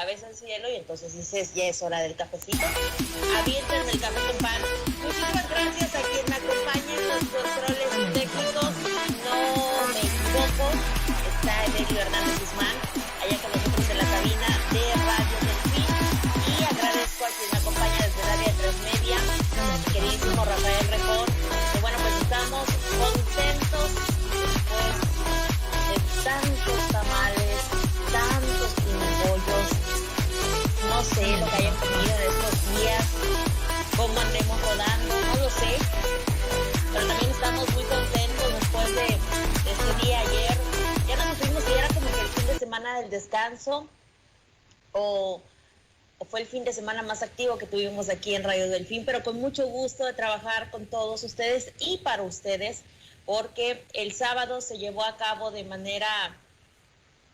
ves al cielo y entonces dices, ya es hora del cafecito. Avienten el café con pan. Muchísimas gracias a quien me acompaña en los controles técnicos. No me equivoco, está Evelio Hernández Guzmán, allá con nosotros en la cabina de Radio Delfín. Y agradezco a quien me acompaña desde el área 3 Media, mi queridísimo Rafael Rejón. Que bueno, pues estamos contentos después de tantos tamales, tantos pimpollos, no sé lo que hayan comido en estos días, cómo andemos rodando, no lo sé, pero también estamos muy contentos después de este día ayer. Ya no nos fuimos, si era como que el fin de semana del descanso o fue el fin de semana más activo que tuvimos aquí en Radio Delfín, pero con mucho gusto de trabajar con todos ustedes y para ustedes, porque el sábado se llevó a cabo de manera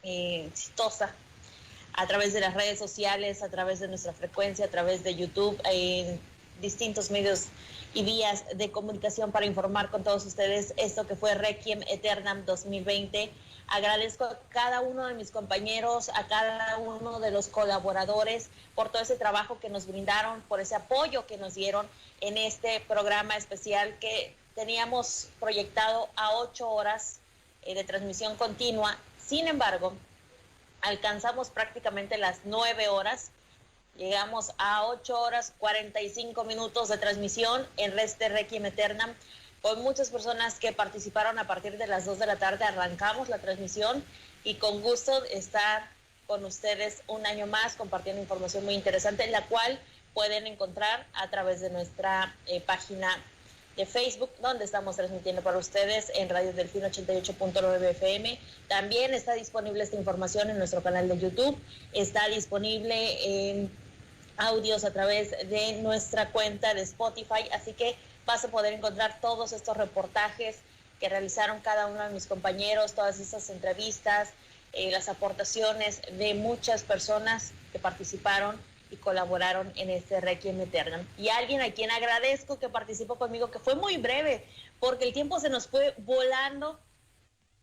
exitosa a través de las redes sociales, a través de nuestra frecuencia, a través de YouTube, en distintos medios y vías de comunicación para informar con todos ustedes esto que fue Requiem Aeternam 2020. Agradezco a cada uno de mis compañeros, a cada uno de los colaboradores por todo ese trabajo que nos brindaron, por ese apoyo que nos dieron en este programa especial que teníamos proyectado a 8 horas de transmisión continua. Sin embargo, alcanzamos prácticamente las 9 horas. Llegamos a 8 horas 45 minutos de transmisión en este Requiem Aeternam, con muchas personas que participaron. A partir de las 2 de la tarde arrancamos la transmisión y con gusto estar con ustedes un año más compartiendo información muy interesante, la cual pueden encontrar a través de nuestra página de Facebook, donde estamos transmitiendo para ustedes en Radio Delfín 88.9 FM. También está disponible esta información en nuestro canal de YouTube, está disponible en audios a través de nuestra cuenta de Spotify, así que vas a poder encontrar todos estos reportajes que realizaron cada uno de mis compañeros, todas estas entrevistas, las aportaciones de muchas personas que participaron y colaboraron en este Requiem Aeternam. Y alguien a quien agradezco que participó conmigo, que fue muy breve, porque el tiempo se nos fue volando.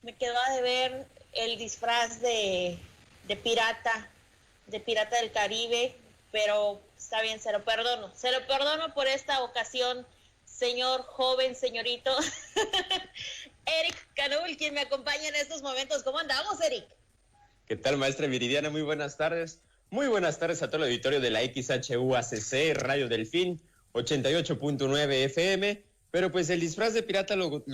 Me quedó a deber el disfraz de pirata del Caribe, pero está bien, se lo perdono por esta ocasión, señor joven, señorito. Eric Canul, quien me acompaña en estos momentos. ¿Cómo andamos, Eric? ¿Qué tal, maestra Viridiana? Muy buenas tardes. Muy buenas tardes a todo el auditorio de la XHUACC, Radio Delfín, 88.9 FM. Pero pues el disfraz de pirata lo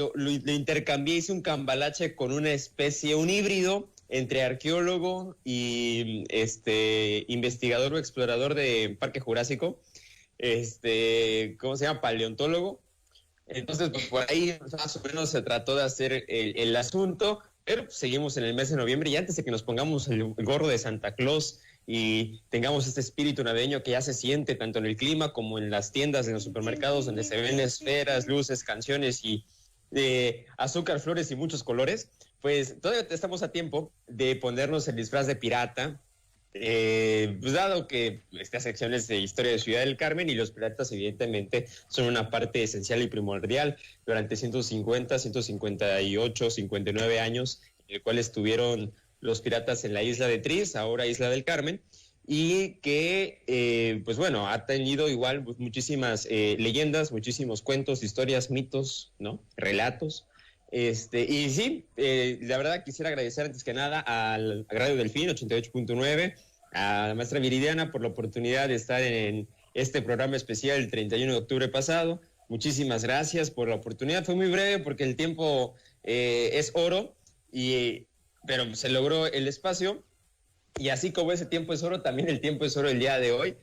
intercambié, hice un cambalache con una especie, un híbrido entre arqueólogo y investigador o explorador de Parque Jurásico, ¿cómo se llama? Paleontólogo. Entonces, pues por ahí más o menos se trató de hacer el asunto, pero pues, seguimos en el mes de noviembre y antes de que nos pongamos el gorro de Santa Claus y tengamos este espíritu navideño que ya se siente tanto en el clima como en las tiendas, en los supermercados, donde se ven esferas, luces, canciones y azúcar, flores y muchos colores, pues todavía estamos a tiempo de ponernos el disfraz de pirata, pues dado que esta sección es de historia de Ciudad del Carmen y los piratas evidentemente son una parte esencial y primordial durante 150, 158, 59 años, en el cual estuvieron los piratas en la isla de Tris, ahora Isla del Carmen, y que, pues bueno, ha tenido igual muchísimas leyendas, muchísimos cuentos, historias, mitos, ¿no? Relatos. Y sí, la verdad quisiera agradecer antes que nada a Radio Delfín 88.9, a la maestra Viridiana por la oportunidad de estar en este programa especial el 31 de octubre pasado. Muchísimas gracias por la oportunidad. Fue muy breve porque el tiempo es oro, pero se logró el espacio. Y así como ese tiempo es oro, también el tiempo es oro el día de hoy.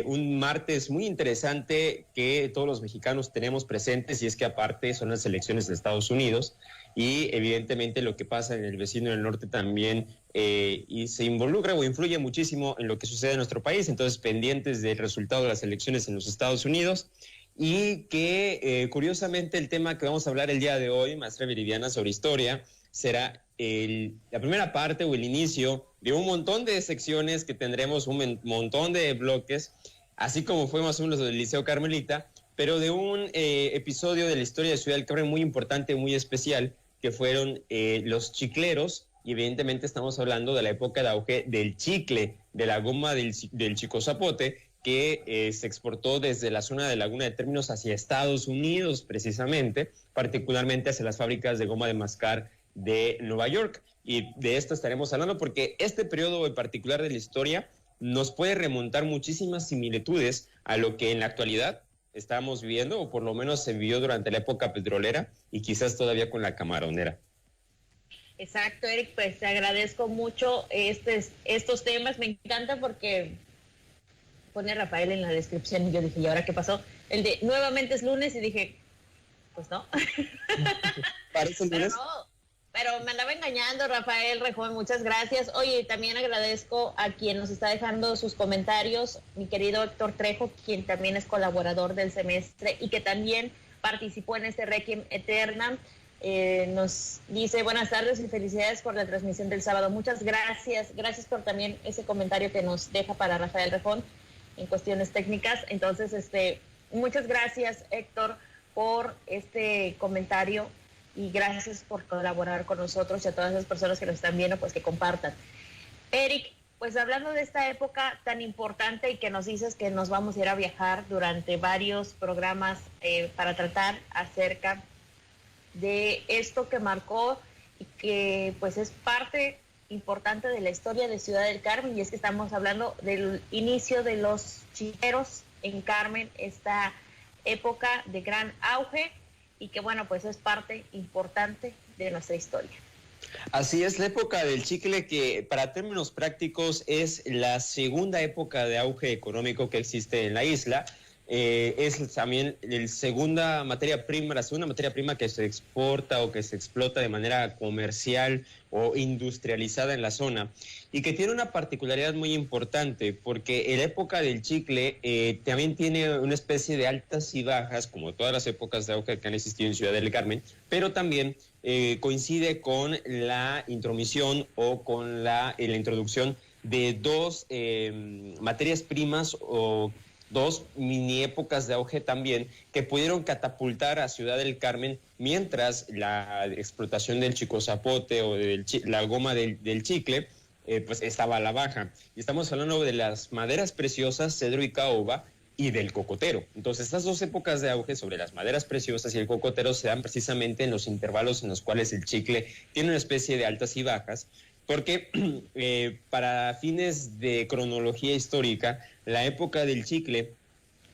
Un martes muy interesante que todos los mexicanos tenemos presentes, y es que aparte son las elecciones de Estados Unidos y evidentemente lo que pasa en el vecino del norte también y se involucra o influye muchísimo en lo que sucede en nuestro país. Entonces, pendientes del resultado de las elecciones en los Estados Unidos, y que curiosamente el tema que vamos a hablar el día de hoy, maestra Viridiana, sobre historia, será la primera parte o el inicio de un montón de secciones que tendremos, un montón de bloques, así como fue más o menos del Liceo Carmelita, pero de un episodio de la historia de Ciudad del Carmen muy importante, muy especial, que fueron los chicleros y evidentemente estamos hablando de la época de auge del chicle, de la goma del Chico Zapote, que se exportó desde la zona de Laguna de Términos hacia Estados Unidos, precisamente, particularmente hacia las fábricas de goma de mascar de Nueva York. Y de esto estaremos hablando porque este periodo en particular de la historia nos puede remontar muchísimas similitudes a lo que en la actualidad estamos viviendo, o por lo menos se vivió durante la época petrolera y quizás todavía con la camaronera. Exacto, Eric, pues te agradezco mucho estos temas, me encanta porque pone Rafael en la descripción y yo dije, ¿y ahora qué pasó? El de nuevamente es lunes y dije, pues no. ¿Parece lunes? Pero me andaba engañando Rafael Rejón, muchas gracias. Oye, también agradezco a quien nos está dejando sus comentarios, mi querido Héctor Trejo, quien también es colaborador del semestre y que también participó en este Requiem Aeternam. Nos dice buenas tardes y felicidades por la transmisión del sábado. Muchas gracias. Gracias por también ese comentario que nos deja para Rafael Rejón en cuestiones técnicas. Entonces, muchas gracias, Héctor, por este comentario y gracias por colaborar con nosotros y a todas las personas que nos están viendo, pues que compartan. Eric, pues hablando de esta época tan importante y que nos dices que nos vamos a ir a viajar durante varios programas para tratar acerca de esto que marcó y que pues es parte importante de la historia de Ciudad del Carmen, y es que estamos hablando del inicio de los chiqueros en Carmen, esta época de gran auge y que bueno, pues es parte importante de nuestra historia. Así es, la época del chicle, que para términos prácticos es la segunda época de auge económico que existe en la isla. Es también la segunda materia prima que se exporta o que se explota de manera comercial o industrializada en la zona, y que tiene una particularidad muy importante porque en la época del chicle también tiene una especie de altas y bajas, como todas las épocas de auge que han existido en Ciudad del Carmen, pero también coincide con la intromisión o con la introducción de dos materias primas o dos mini épocas de auge también que pudieron catapultar a Ciudad del Carmen mientras la explotación del Chico Zapote o de la goma del chicle pues estaba a la baja. Y estamos hablando de las maderas preciosas, cedro y caoba, y del cocotero. Entonces, estas dos épocas de auge sobre las maderas preciosas y el cocotero se dan precisamente en los intervalos en los cuales el chicle tiene una especie de altas y bajas, porque para fines de cronología histórica, la época del chicle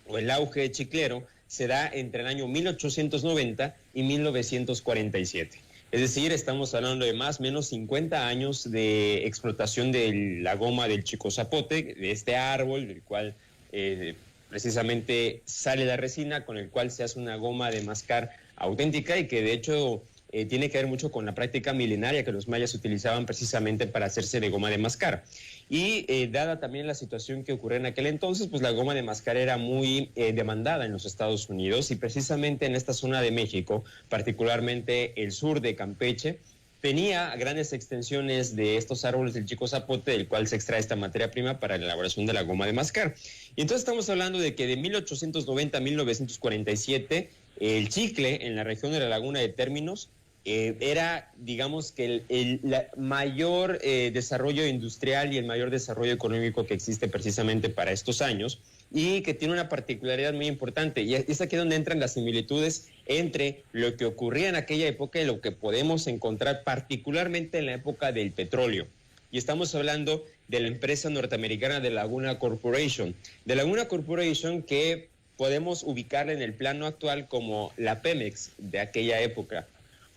o el auge chiclero se da entre el año 1890 y 1947. Es decir, estamos hablando de más o menos 50 años de explotación de la goma del Chico Zapote, de este árbol del cual precisamente sale la resina con el cual se hace una goma de mascar auténtica y que de hecho tiene que ver mucho con la práctica milenaria que los mayas utilizaban precisamente para hacerse de goma de mascar. Y dada también la situación que ocurrió en aquel entonces, pues la goma de mascar era muy demandada en los Estados Unidos, y precisamente en esta zona de México, particularmente el sur de Campeche, tenía grandes extensiones de estos árboles del Chico Zapote, del cual se extrae esta materia prima para la elaboración de la goma de mascar. Y entonces estamos hablando de que de 1890 a 1947, el chicle en la región de la Laguna de Términos era, digamos, que el mayor desarrollo industrial y el mayor desarrollo económico que existe precisamente para estos años, y que tiene una particularidad muy importante, y es aquí donde entran las similitudes entre lo que ocurría en aquella época y lo que podemos encontrar particularmente en la época del petróleo. Y estamos hablando de la empresa norteamericana de Laguna Corporation, que podemos ubicarla en el plano actual como la Pemex de aquella época,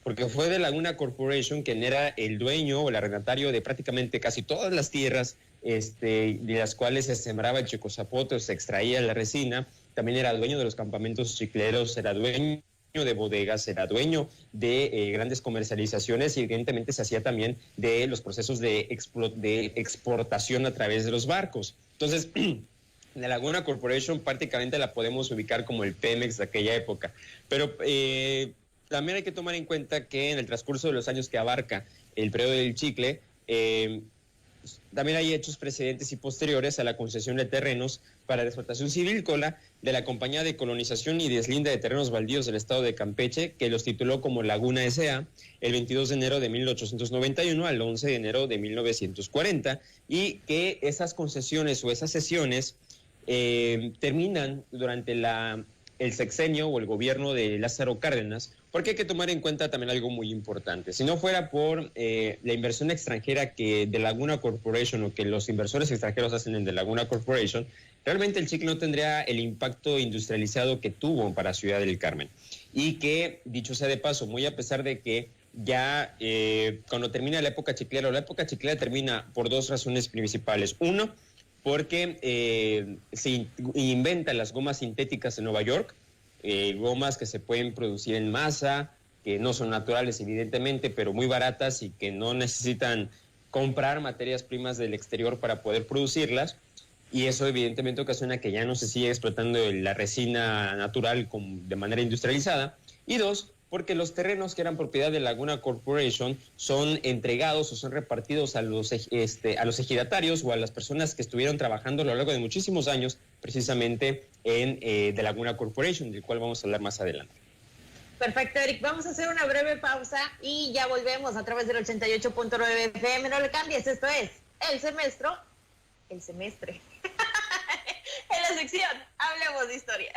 porque fue de Laguna Corporation quien era el dueño o el arrendatario de prácticamente casi todas las tierras de las cuales se sembraba el Chico Zapote o se extraía la resina. También era dueño de los campamentos chicleros, era dueño de bodegas, era dueño de grandes comercializaciones, y evidentemente se hacía también de los procesos de exportación a través de los barcos. Entonces, la Laguna Corporation prácticamente la podemos ubicar como el Pemex de aquella época, pero también hay que tomar en cuenta que en el transcurso de los años que abarca el periodo del chicle, también hay hechos precedentes y posteriores a la concesión de terrenos para la explotación silvícola de la Compañía de Colonización y Deslinda de Terrenos Baldíos del Estado de Campeche, que los tituló como Laguna S.A. el 22 de enero de 1891 al 11 de enero de 1940, y que esas concesiones o esas cesiones terminan durante el sexenio o el gobierno de Lázaro Cárdenas, porque hay que tomar en cuenta también algo muy importante. Si no fuera por la inversión extranjera que de Laguna Corporation o que los inversores extranjeros hacen en de Laguna Corporation, realmente el chicle no tendría el impacto industrializado que tuvo para Ciudad del Carmen. Y que, dicho sea de paso, muy a pesar de que ya cuando termina la época chiclera termina por dos razones principales. Uno, porque se inventan las gomas sintéticas en Nueva York, gomas que se pueden producir en masa, que no son naturales evidentemente, pero muy baratas y que no necesitan comprar materias primas del exterior para poder producirlas, y eso evidentemente ocasiona que ya no se siga explotando la resina natural de manera industrializada. Y dos, porque los terrenos que eran propiedad de Laguna Corporation son entregados o son repartidos a los ejidatarios o a las personas que estuvieron trabajando a lo largo de muchísimos años precisamente en de Laguna Corporation, del cual vamos a hablar más adelante. Perfecto, Eric. Vamos a hacer una breve pausa y ya volvemos a través del 88.9 FM. No le cambies, esto es El Semestre. En la sección Hablemos de Historia.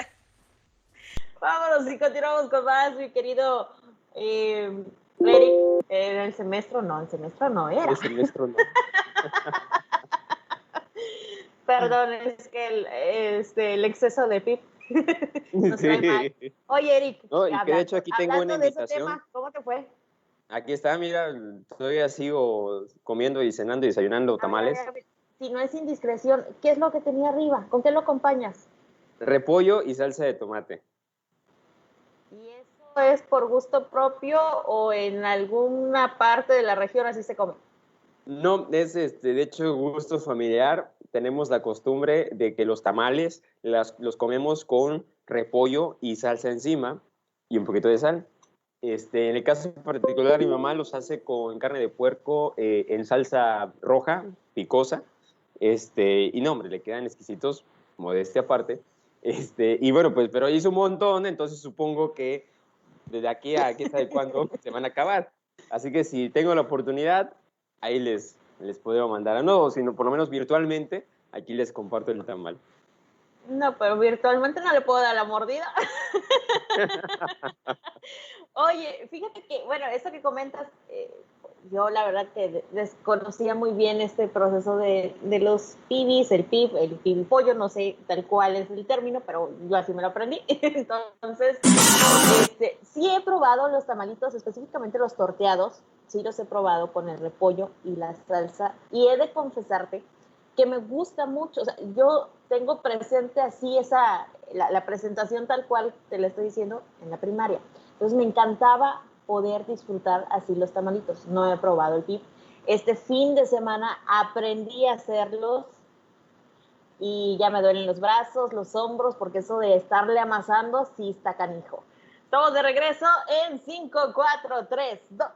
Vámonos y continuamos con más, mi querido Eric. El semestre no era. El semestre no. Perdón, es que el exceso de pip nos trae mal. Oye, Eric, no, y que de hecho aquí tengo una invitación. Tema, ¿cómo te fue? Aquí está, mira, todavía sigo comiendo y cenando y desayunando tamales. A ver, si no es indiscreción, ¿qué es lo que tenía arriba? ¿Con qué lo acompañas? Repollo y salsa de tomate. ¿Y eso es por gusto propio o en alguna parte de la región así se come? No, es de hecho gusto familiar. Tenemos la costumbre de que los tamales los comemos con repollo y salsa encima y un poquito de sal. En el caso particular, mi mamá los hace con carne de puerco en salsa roja, picosa, y no, hombre, le quedan exquisitos, modestia aparte. Y bueno, pues, pero hizo un montón, entonces supongo que desde aquí a quién sabe cuándo se van a acabar. Así que si tengo la oportunidad, ahí les puedo mandar a no, sino por lo menos virtualmente, aquí les comparto el tamal. No, pero virtualmente no le puedo dar la mordida. Oye, fíjate que, bueno, eso que comentas, yo la verdad que desconocía muy bien este proceso de los pibis, el pibipollo, no sé tal cual es el término, pero yo así me lo aprendí. Entonces, sí he probado los tamalitos, específicamente los torteados, sí los he probado con el repollo y la salsa, y he de confesarte que me gusta mucho. O sea, yo tengo presente así la presentación tal cual te la estoy diciendo en la primaria. Entonces me encantaba poder disfrutar así los tamalitos. No he probado el pip. Este fin de semana aprendí a hacerlos y ya me duelen los brazos, los hombros, porque eso de estarle amasando sí está canijo. Estamos de regreso en 5, 4, 3, 2.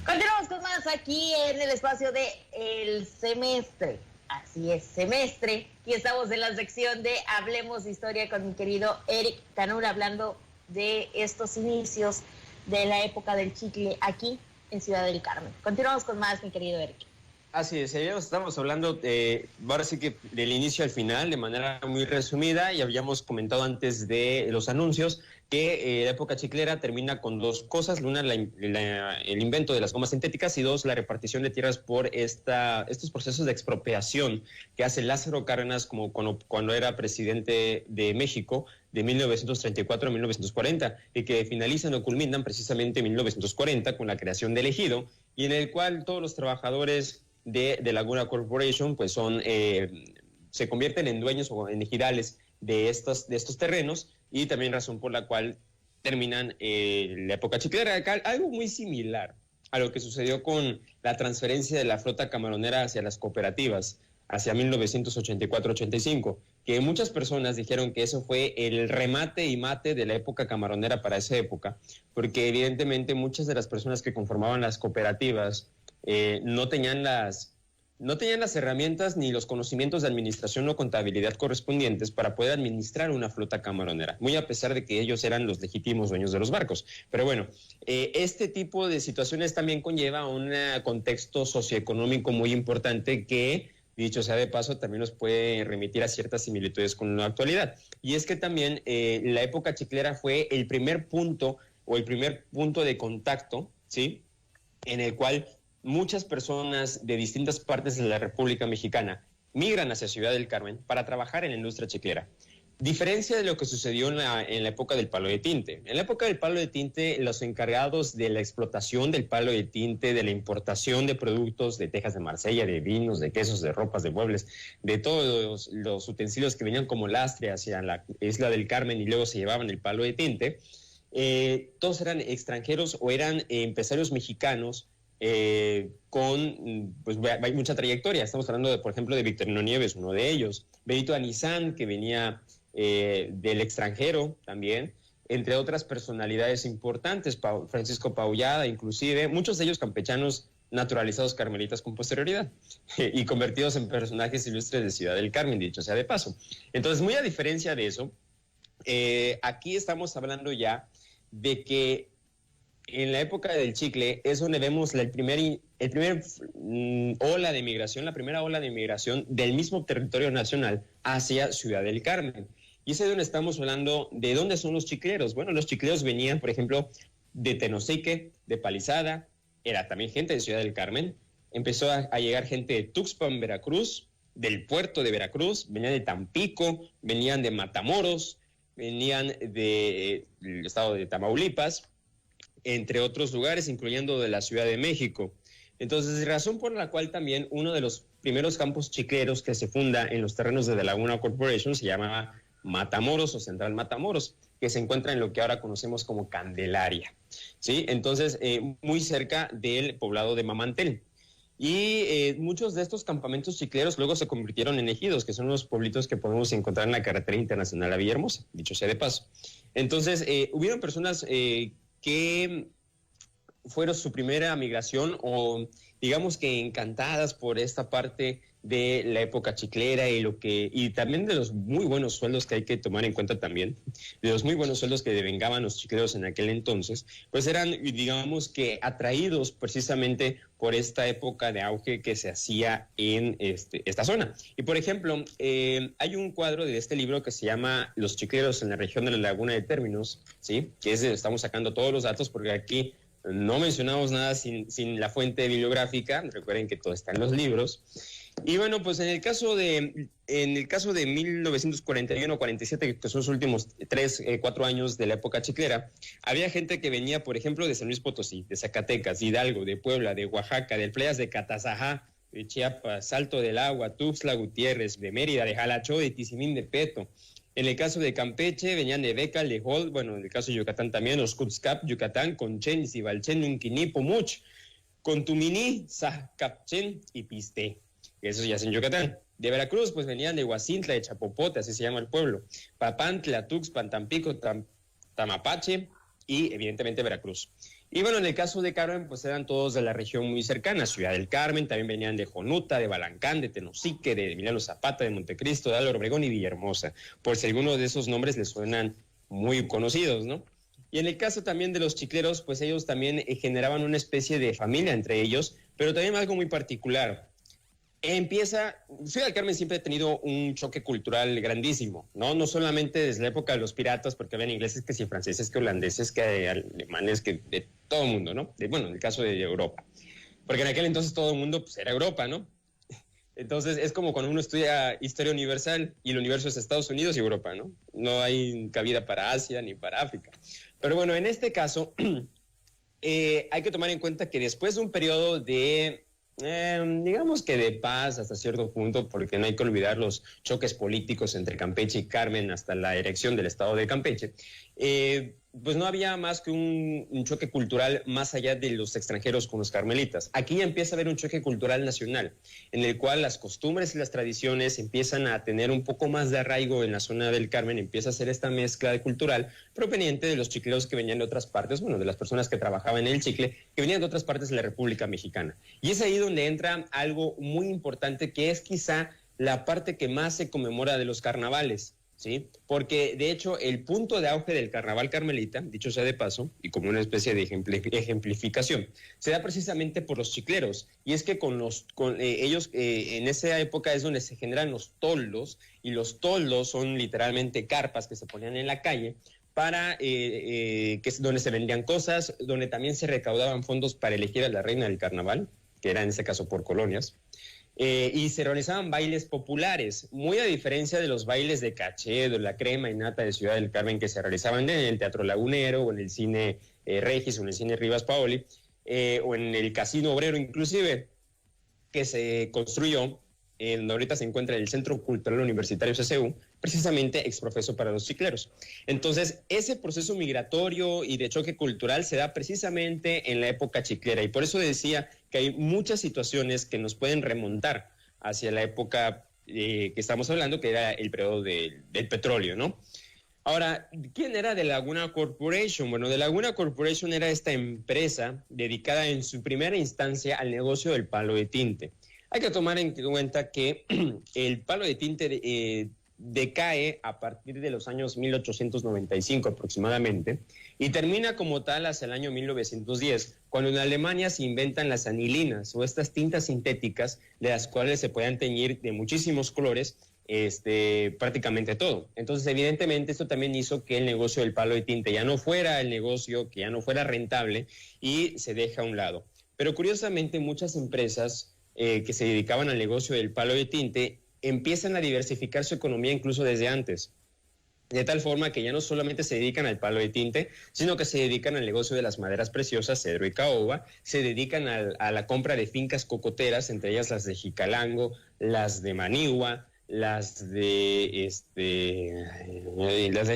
Continuamos con más aquí en el espacio de El Semestre. Así es, semestre. Y estamos en la sección de Hablemos de Historia con mi querido Eric Canura, hablando de estos inicios de la época del chicle aquí en Ciudad del Carmen. Continuamos con más, mi querido Eric. Así es, ya nos estamos hablando ahora sí que del inicio al final, de manera muy resumida, y habíamos comentado antes de los anuncios que la época chiclera termina con dos cosas: una, el invento de las gomas sintéticas, y dos, la repartición de tierras por estos procesos de expropiación que hace Lázaro Cárdenas como cuando era presidente de México de 1934 a 1940, y que finalizan o culminan precisamente en 1940 con la creación del ejido, y en el cual todos los trabajadores de Laguna Corporation pues se convierten en dueños o en ejidales de estos terrenos, y también razón por la cual terminan la época chiclera. Algo muy similar a lo que sucedió con la transferencia de la flota camaronera hacia las cooperativas hacia 1984-85, que muchas personas dijeron que eso fue el remate y mate de la época camaronera para esa época, porque evidentemente muchas de las personas que conformaban las cooperativas no tenían las herramientas ni los conocimientos de administración o contabilidad correspondientes para poder administrar una flota camaronera, muy a pesar de que ellos eran los legítimos dueños de los barcos. Pero bueno, este tipo de situaciones también conlleva un contexto socioeconómico muy importante que, dicho sea de paso, también nos puede remitir a ciertas similitudes con la actualidad. Y es que también la época chiclera fue el primer punto de contacto, ¿sí?, en el cual muchas personas de distintas partes de la República Mexicana migran hacia Ciudad del Carmen para trabajar en la industria chiclera. Diferencia de lo que sucedió en la época del palo de tinte. En la época del palo de tinte, los encargados de la explotación del palo de tinte, de la importación de productos de tejas de Marsella, de vinos, de quesos, de ropas, de muebles, de todos los utensilios que venían como lastre hacia la isla del Carmen y luego se llevaban el palo de tinte, todos eran extranjeros o eran empresarios mexicanos con pues hay mucha trayectoria. Estamos hablando de, por ejemplo, de Victorino Nieves, uno de ellos, Benito Anizán, que venía del extranjero también, entre otras personalidades importantes, Francisco Paullada, inclusive, muchos de ellos campechanos naturalizados carmelitas con posterioridad y convertidos en personajes ilustres de Ciudad del Carmen, dicho sea de paso. Entonces, muy a diferencia de eso, aquí estamos hablando ya de que en la época del chicle es donde vemos el primer ola de migración, la primera ola de migración del mismo territorio nacional hacia Ciudad del Carmen. Y es ahí donde estamos hablando de dónde son los chicleros. Bueno, los chicleros venían, por ejemplo, de Tenosique, de Palizada, era también gente de Ciudad del Carmen. Empezó a llegar gente de Tuxpan, Veracruz, del puerto de Veracruz, venían de Tampico, venían de Matamoros, venían del estado de Tamaulipas, entre otros lugares, incluyendo de la Ciudad de México. Entonces, razón por la cual también uno de los primeros campos chicleros que se funda en los terrenos de The Laguna Corporation se llamaba Matamoros o Central Matamoros, que se encuentra en lo que ahora conocemos como Candelaria, ¿sí? Entonces, muy cerca del poblado de Mamantel. Y muchos de estos campamentos chicleros luego se convirtieron en ejidos, que son los pueblitos que podemos encontrar en la carretera internacional a Villahermosa, dicho sea de paso. Entonces, hubieron personas que fueron su primera migración o digamos que encantadas por esta parte de la época chiclera y también de los muy buenos sueldos que hay que tomar en cuenta también, de los muy buenos sueldos que devengaban los chicleros en aquel entonces, pues eran, digamos que atraídos precisamente por esta época de auge que se hacía en esta zona. Y por ejemplo, hay un cuadro de este libro que se llama Los chicleros en la región de la Laguna de Términos, ¿sí? Que es de, estamos sacando todos los datos porque aquí no mencionamos nada sin la fuente bibliográfica. Recuerden que todo está en los libros. Y bueno, pues en el caso de 1941-47, que son los últimos 4 años de la época chiclera, había gente que venía, por ejemplo, de San Luis Potosí, de Zacatecas, de Hidalgo, de Puebla, de Oaxaca, de playas de Catazajá, de Chiapas, Salto del Agua, Tuxtla Gutiérrez, de Mérida, de Jalachó, de Tizimín de Peto. En el caso de Campeche venían de Beca, Lejol, bueno, en el caso de Yucatán también, Oscutzcap, Yucatán, Conchen, Cibalchen, Unquiní, Pomuch, Contumini, Zacapchen y Piste. Eso ya es en Yucatán. De Veracruz, pues venían de Huacintla, de Chapopote, así se llama el pueblo, Papantla, Tuxpan, Tampico, Tamapache y evidentemente Veracruz. Y bueno, en el caso de Carmen, pues eran todos de la región muy cercana, Ciudad del Carmen, también venían de Jonuta, de Balancán, de Tenosique, de Emiliano Zapata, de Montecristo, de Álvaro Obregón y Villahermosa, por si alguno de esos nombres les suenan muy conocidos, ¿no? Y en el caso también de los chicleros, pues ellos también generaban una especie de familia entre ellos, pero también algo muy particular. Ciudad del Carmen siempre ha tenido un choque cultural grandísimo, ¿no? No solamente desde la época de los piratas, porque habían ingleses, que sí, franceses, que holandeses, que alemanes, que de todo el mundo, ¿no? Bueno, en el caso de Europa. Porque en aquel entonces todo el mundo pues, era Europa, ¿no? Entonces es como cuando uno estudia historia universal y el universo es Estados Unidos y Europa, ¿no? No hay cabida para Asia ni para África. Pero bueno, en este caso hay que tomar en cuenta que después de un periodo de digamos que de paz hasta cierto punto, porque no hay que olvidar los choques políticos entre Campeche y Carmen hasta la erección del estado de Campeche, pues no había más que un choque cultural más allá de los extranjeros con los carmelitas. Aquí ya empieza a haber un choque cultural nacional, en el cual las costumbres y las tradiciones empiezan a tener un poco más de arraigo en la zona del Carmen, empieza a hacer esta mezcla cultural proveniente de los chicleros que venían de otras partes, bueno, de las personas que trabajaban en el chicle, que venían de otras partes de la República Mexicana. Y es ahí donde entra algo muy importante, que es quizá la parte que más se conmemora de los carnavales, ¿sí? Porque, de hecho, el punto de auge del carnaval carmelita, dicho sea de paso, y como una especie de ejemplificación, se da precisamente por los chicleros. Y es que ellos, en esa época es donde se generan los toldos, y los toldos son literalmente carpas que se ponían en la calle para que es donde se vendían cosas, donde también se recaudaban fondos para elegir a la reina del carnaval, que era en ese caso por colonias. Y se realizaban bailes populares, muy a diferencia de los bailes de caché, de la crema y nata de Ciudad del Carmen que se realizaban en el Teatro Lagunero o en el Cine Regis o en el Cine Rivas Paoli o en el Casino Obrero inclusive, que se construyó en donde ahorita se encuentra el Centro Cultural Universitario CCU, precisamente exprofeso para los chicleros. Entonces, ese proceso migratorio y de choque cultural se da precisamente en la época chiclera, y por eso decía que hay muchas situaciones que nos pueden remontar hacia la época que estamos hablando, que era el periodo del petróleo, ¿no? Ahora, ¿quién era de Laguna Corporation? Bueno, de Laguna Corporation era esta empresa dedicada en su primera instancia al negocio del palo de tinte. Hay que tomar en cuenta que el palo de tinte decae a partir de los años 1895 aproximadamente y termina como tal hacia el año 1910, cuando en Alemania se inventan las anilinas o estas tintas sintéticas de las cuales se puedan teñir de muchísimos colores prácticamente todo. Entonces, evidentemente, esto también hizo que el negocio del palo de tinte ya no fuera el negocio, que ya no fuera rentable y se deja a un lado. Pero curiosamente, muchas empresas que se dedicaban al negocio del palo de tinte empiezan a diversificar su economía incluso desde antes, de tal forma que ya no solamente se dedican al palo de tinte, sino que se dedican al negocio de las maderas preciosas, cedro y caoba, se dedican a la compra de fincas cocoteras, entre ellas las de Jicalango, las de Manigua, las de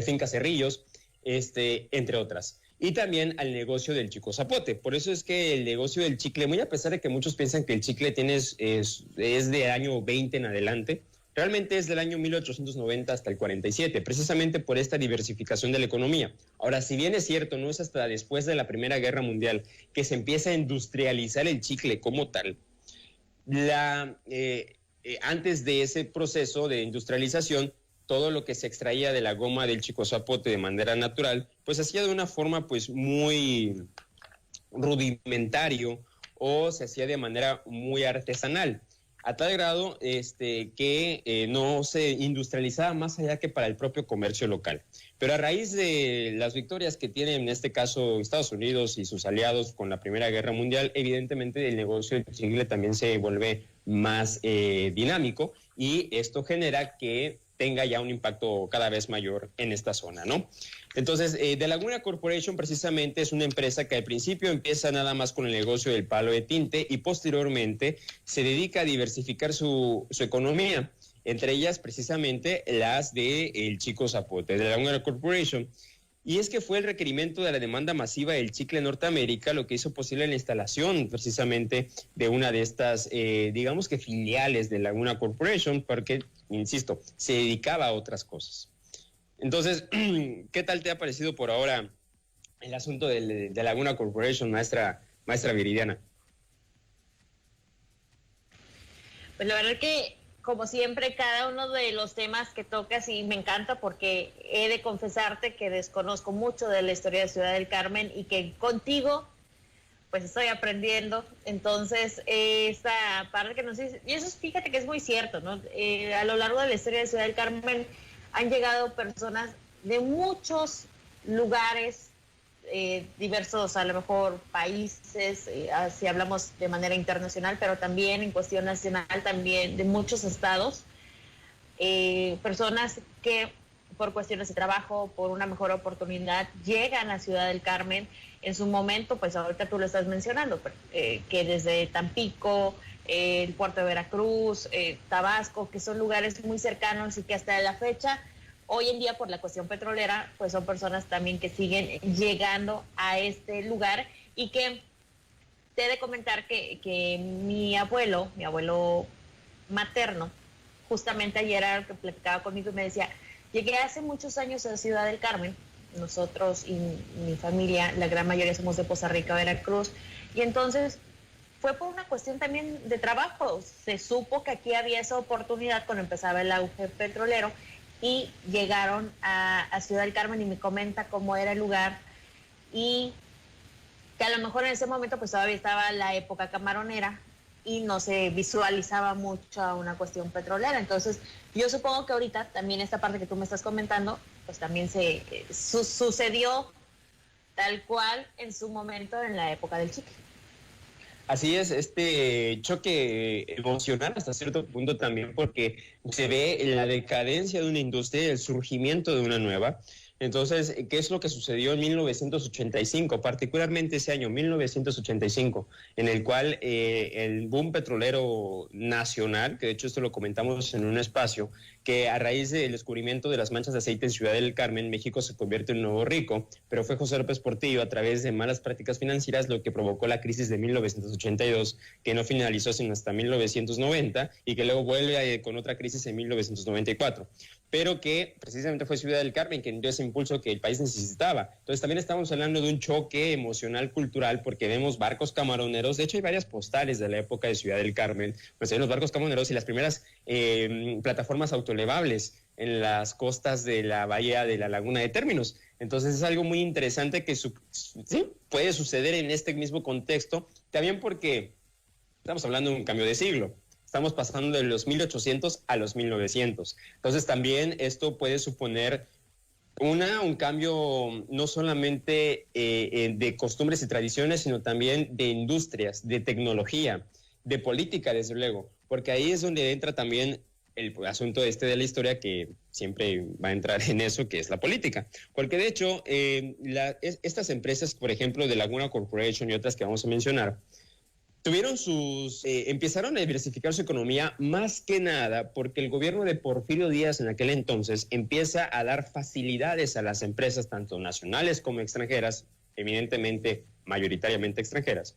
Finca Cerrillos, entre otras. Y también al negocio del chico zapote. Por eso es que el negocio del chicle, muy a pesar de que muchos piensan que el chicle es de año 20 en adelante, realmente es del año 1890 hasta el 47, precisamente por esta diversificación de la economía. Ahora, si bien es cierto, no es hasta después de la Primera Guerra Mundial que se empieza a industrializar el chicle como tal, antes de ese proceso de industrialización, todo lo que se extraía de la goma del chico zapote de manera natural, pues se hacía de una forma pues muy rudimentario o se hacía de manera muy artesanal, a tal grado que no se industrializaba más allá que para el propio comercio local. Pero a raíz de las victorias que tienen en este caso Estados Unidos y sus aliados con la Primera Guerra Mundial, evidentemente el negocio del chicle también se vuelve más dinámico y esto genera que tenga ya un impacto cada vez mayor en esta zona, ¿no? Entonces, de Laguna Corporation precisamente es una empresa que al principio empieza nada más con el negocio del palo de tinte y posteriormente se dedica a diversificar su economía, entre ellas precisamente las del chico zapote, de Laguna Corporation. Y es que fue el requerimiento de la demanda masiva del chicle en Norteamérica lo que hizo posible la instalación precisamente de una de estas, digamos que filiales de Laguna Corporation, porque, insisto, se dedicaba a otras cosas. Entonces, ¿qué tal te ha parecido por ahora el asunto de Laguna Corporation, maestra Viridiana? Pues la verdad que, como siempre, cada uno de los temas que tocas y me encanta porque he de confesarte que desconozco mucho de la historia de Ciudad del Carmen y que contigo pues estoy aprendiendo. Entonces, esta parte que nos dice, y eso fíjate que es muy cierto, ¿no? A lo largo de la historia de Ciudad del Carmen han llegado personas de muchos lugares, diversos a lo mejor países, si hablamos de manera internacional, pero también en cuestión nacional, también de muchos estados, personas que por cuestiones de trabajo, por una mejor oportunidad, llegan a Ciudad del Carmen. En su momento, pues ahorita tú lo estás mencionando, que desde Tampico, el puerto de Veracruz, Tabasco, que son lugares muy cercanos y que hasta la fecha hoy en día por la cuestión petrolera, pues son personas también que siguen llegando a este lugar y que te he de comentar que mi abuelo materno, justamente ayer era el que platicaba conmigo y me decía, llegué hace muchos años a Ciudad del Carmen, nosotros y mi familia, la gran mayoría somos de Poza Rica, Veracruz, y entonces fue por una cuestión también de trabajo. Se supo que aquí había esa oportunidad cuando empezaba el auge petrolero y llegaron a Ciudad del Carmen y me comenta cómo era el lugar y que a lo mejor en ese momento pues todavía estaba la época camaronera y no se visualizaba mucho una cuestión petrolera. Entonces yo supongo que ahorita también esta parte que tú me estás comentando pues también sucedió tal cual en su momento en la época del chicle. Así es, este choque emocional hasta cierto punto también, porque se ve la decadencia de una industria, el surgimiento de una nueva. Entonces, ¿qué es lo que sucedió en 1985, particularmente ese año, 1985, en el cual el boom petrolero nacional, que de hecho esto lo comentamos en un espacio, que a raíz del descubrimiento de las manchas de aceite en Ciudad del Carmen, México se convierte en un nuevo rico, pero fue José López Portillo a través de malas prácticas financieras lo que provocó la crisis de 1982, que no finalizó sino hasta 1990 y que luego vuelve con otra crisis en 1994, pero que precisamente fue Ciudad del Carmen quien dio ese impulso que el país necesitaba. Entonces también estamos hablando de un choque emocional, cultural, porque vemos barcos camaroneros, de hecho hay varias postales de la época de Ciudad del Carmen, pues hay los barcos camaroneros y las primeras plataformas autolevables en las costas de la bahía de la Laguna de Términos. Entonces es algo muy interesante que sí, puede suceder en este mismo contexto, también porque estamos hablando de un cambio de siglo. Estamos pasando de los 1800 a los 1900. Entonces también esto puede suponer un cambio no solamente de costumbres y tradiciones, sino también de industrias, de tecnología, de política, desde luego, porque ahí es donde entra también el asunto de la historia que siempre va a entrar en eso, que es la política. Porque de hecho, estas empresas, por ejemplo, de Laguna Corporation y otras que vamos a mencionar, empezaron a diversificar su economía más que nada porque el gobierno de Porfirio Díaz en aquel entonces empieza a dar facilidades a las empresas, tanto nacionales como extranjeras, evidentemente mayoritariamente extranjeras,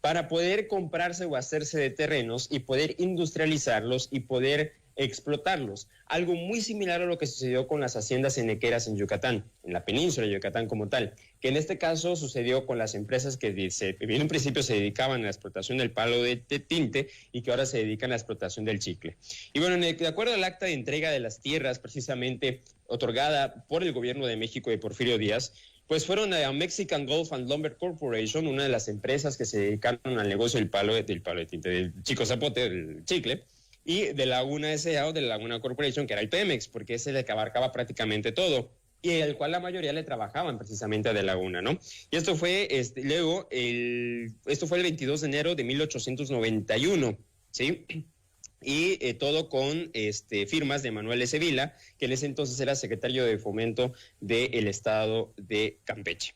para poder comprarse o hacerse de terrenos y poder industrializarlos y poder explotarlos. Algo muy similar a lo que sucedió con las haciendas enequeras en Yucatán, en la península de Yucatán como tal, que en este caso sucedió con las empresas que en un principio se dedicaban a la explotación del palo de tinte y que ahora se dedican a la explotación del chicle. Y bueno, de acuerdo al acta de entrega de las tierras precisamente otorgada por el gobierno de México de Porfirio Díaz, pues fueron a Mexican Gulf and Lumber Corporation, una de las empresas que se dedicaron al negocio del palo de tinte, del chico zapote, del chicle, y de Laguna S.A. o de Laguna Corporation, que era el Pemex, porque ese es el que abarcaba prácticamente todo, y el cual la mayoría le trabajaban precisamente a De Laguna, ¿no? Y esto fue, esto fue el 22 de enero de 1891, ¿sí? Y todo con firmas de Manuel S. Vila, que en ese entonces era secretario de Fomento del Estado de Campeche.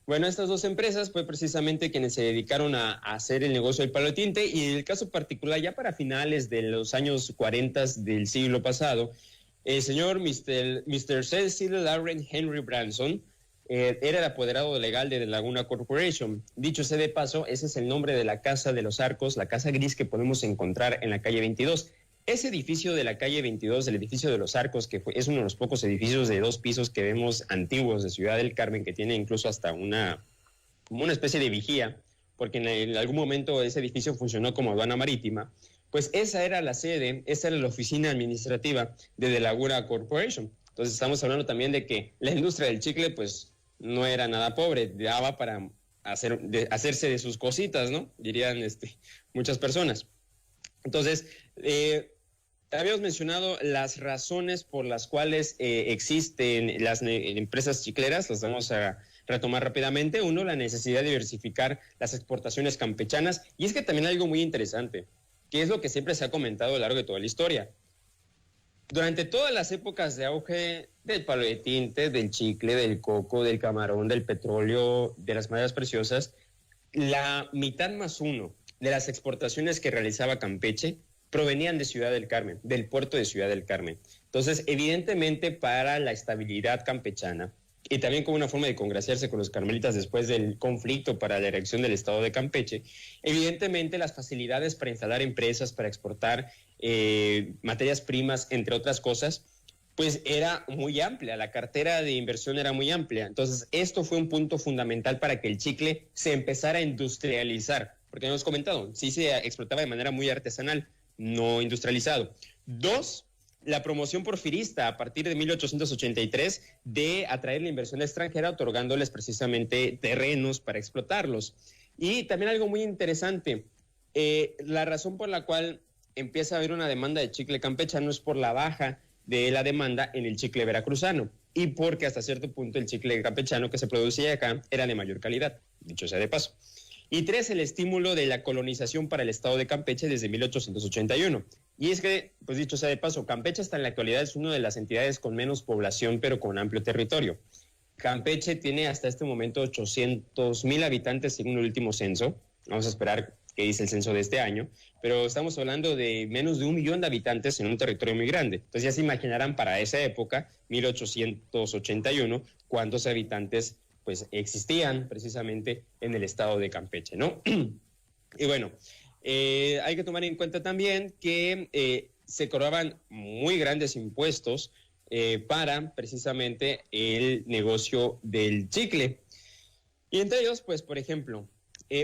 Bueno, estas dos empresas fue precisamente quienes se dedicaron a hacer el negocio del palo de tinte, y en el caso particular, ya para finales de los años 40 del siglo pasado, el señor Mr. Cecil Lauren Henry Branson era el apoderado legal de Laguna Corporation. Dicho sea de paso, ese es el nombre de la Casa de los Arcos, la casa gris que podemos encontrar en la calle 22. Ese edificio de la calle 22, el edificio de los Arcos, que es uno de los pocos edificios de 2 pisos que vemos antiguos de Ciudad del Carmen, que tiene incluso hasta como una especie de vigía, porque en algún momento ese edificio funcionó como aduana marítima, pues esa era la sede, esa era la oficina administrativa de The Laguna Corporation. Entonces estamos hablando también de que la industria del chicle pues no era nada pobre, daba para hacerse de sus cositas, ¿no? Dirían muchas personas. Entonces, habíamos mencionado las razones por las cuales existen las empresas chicleras, las vamos a retomar rápidamente. Uno, la necesidad de diversificar las exportaciones campechanas, y es que también hay algo muy interesante, que es lo que siempre se ha comentado a lo largo de toda la historia. Durante todas las épocas de auge del palo de tinte, del chicle, del coco, del camarón, del petróleo, de las maderas preciosas, la mitad más uno de las exportaciones que realizaba Campeche provenían de Ciudad del Carmen, del puerto de Ciudad del Carmen. Entonces, evidentemente, para la estabilidad campechana, y también como una forma de congraciarse con los carmelitas después del conflicto para la erección del Estado de Campeche, evidentemente las facilidades para instalar empresas, para exportar materias primas, entre otras cosas, pues era muy amplia, la cartera de inversión era muy amplia. Entonces, esto fue un punto fundamental para que el chicle se empezara a industrializar, porque hemos comentado, sí se explotaba de manera muy artesanal, no industrializado. Dos, la promoción porfirista a partir de 1883 de atraer la inversión extranjera, otorgándoles precisamente terrenos para explotarlos. Y también algo muy interesante, la razón por la cual empieza a haber una demanda de chicle campechano es por la baja de la demanda en el chicle veracruzano y porque hasta cierto punto el chicle campechano que se producía acá era de mayor calidad, dicho sea de paso. Y tres, el estímulo de la colonización para el estado de Campeche desde 1881. Y es que, pues dicho sea de paso, Campeche hasta en la actualidad es una de las entidades con menos población, pero con amplio territorio. Campeche tiene hasta este momento 800,000 habitantes según el último censo. Vamos a esperar qué dice el censo de este año, pero estamos hablando de menos de 1 millón de habitantes en un territorio muy grande. Entonces ya se imaginarán para esa época, 1881, cuántos habitantes pues existían precisamente en el estado de Campeche, ¿no? Y bueno, hay que tomar en cuenta también que se cobraban muy grandes impuestos para precisamente el negocio del chicle. Y entre ellos, pues, por ejemplo,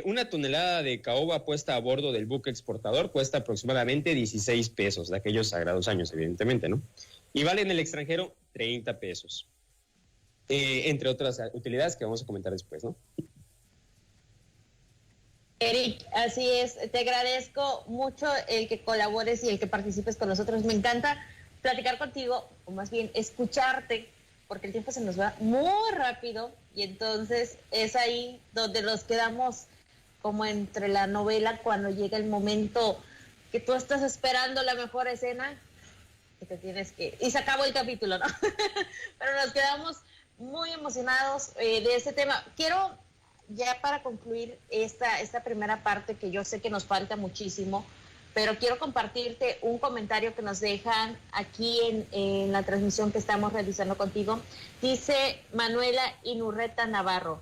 una tonelada de caoba puesta a bordo del buque exportador cuesta aproximadamente 16 pesos, de aquellos sagrados años, evidentemente, ¿no? Y vale en el extranjero 30 pesos. Entre otras utilidades que vamos a comentar después, ¿no? Eric, así es, te agradezco mucho el que colabores y el que participes con nosotros. Me encanta platicar contigo, o más bien escucharte, porque el tiempo se nos va muy rápido y entonces es ahí donde nos quedamos como entre la novela cuando llega el momento que tú estás esperando la mejor escena que te tienes que... Y se acabó el capítulo, ¿no? Pero nos quedamos muy emocionados de este tema. Quiero, ya para concluir esta primera parte, que yo sé que nos falta muchísimo, pero quiero compartirte un comentario que nos dejan aquí en la transmisión que estamos realizando contigo. Dice Manuela Inurreta Navarro: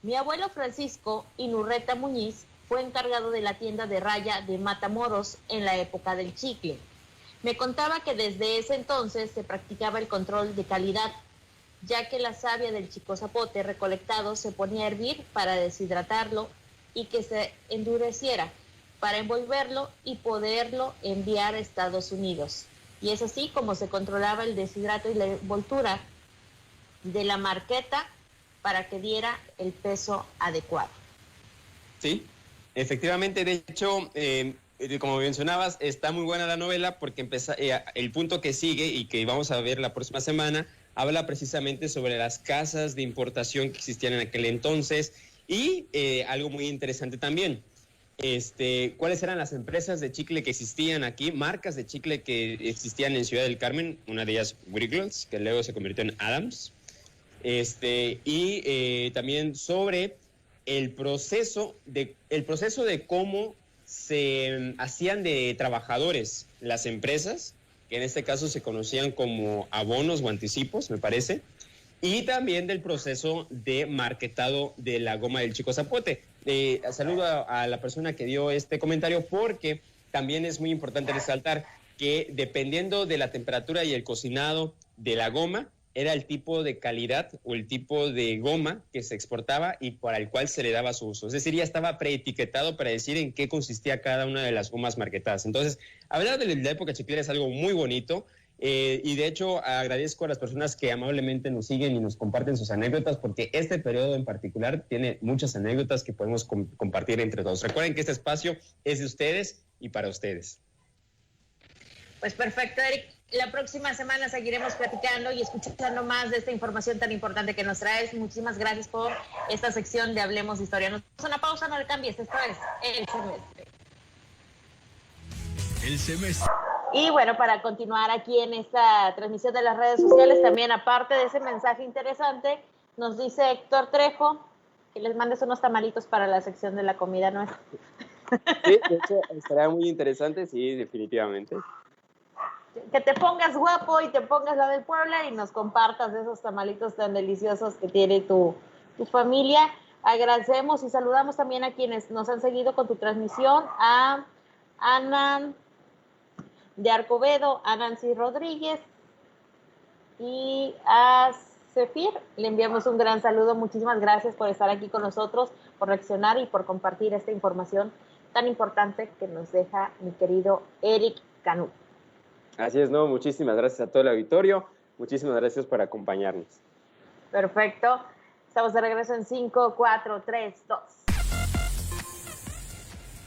mi abuelo Francisco Inurreta Muñiz fue encargado de la tienda de raya de Matamoros en la época del chicle. Me contaba que desde ese entonces se practicaba el control de calidad, ya que la savia del chicozapote recolectado se ponía a hervir para deshidratarlo y que se endureciera, para envolverlo y poderlo enviar a Estados Unidos. Y es así como se controlaba el deshidrato y la envoltura de la marqueta para que diera el peso adecuado. Sí, efectivamente, de hecho, como mencionabas, está muy buena la novela porque el punto que sigue y que vamos a ver la próxima semana habla precisamente sobre las casas de importación que existían en aquel entonces y algo muy interesante también, cuáles eran las empresas de chicle que existían aquí, marcas de chicle que existían en Ciudad del Carmen, una de ellas Wiggles, que luego se convirtió en Adams, y también sobre el proceso de cómo se hacían de trabajadores las empresas, que en este caso se conocían como abonos o anticipos, me parece, y también del proceso de marketado de la goma del Chico Zapote. Saludo a la persona que dio este comentario porque también es muy importante resaltar que dependiendo de la temperatura y el cocinado de la goma, era el tipo de calidad o el tipo de goma que se exportaba y para el cual se le daba su uso. Es decir, ya estaba preetiquetado para decir en qué consistía cada una de las gomas marketadas. Entonces, hablar de la época chiclera es algo muy bonito. Y de hecho agradezco a las personas que amablemente nos siguen y nos comparten sus anécdotas, porque este periodo en particular tiene muchas anécdotas que podemos compartir entre todos. Recuerden que este espacio es de ustedes y para ustedes. Pues perfecto, Eric. La próxima semana seguiremos platicando y escuchando más de esta información tan importante que nos traes. Muchísimas gracias por esta sección de Hablemos de Historia. Nos vamos a una pausa, no le cambies. Esto es El Semestre. El Semestre. Y bueno, para continuar aquí en esta transmisión de las redes sociales, también aparte de ese mensaje interesante, nos dice Héctor Trejo que les mandes unos tamalitos para la sección de la comida nuestra. Sí, de hecho, estaría muy interesante, sí, definitivamente. Que te pongas guapo y te pongas la del Puebla y nos compartas esos tamalitos tan deliciosos que tiene tu familia. Agradecemos y saludamos también a quienes nos han seguido con tu transmisión, a Ana de Arcobedo, a Nancy Rodríguez y a Zephyr. Le enviamos un gran saludo. Muchísimas gracias por estar aquí con nosotros, por reaccionar y por compartir esta información tan importante que nos deja mi querido Eric Canut. Así es, ¿no? Muchísimas gracias a todo el auditorio. Muchísimas gracias por acompañarnos. Perfecto. Estamos de regreso en 5, 4, 3, 2.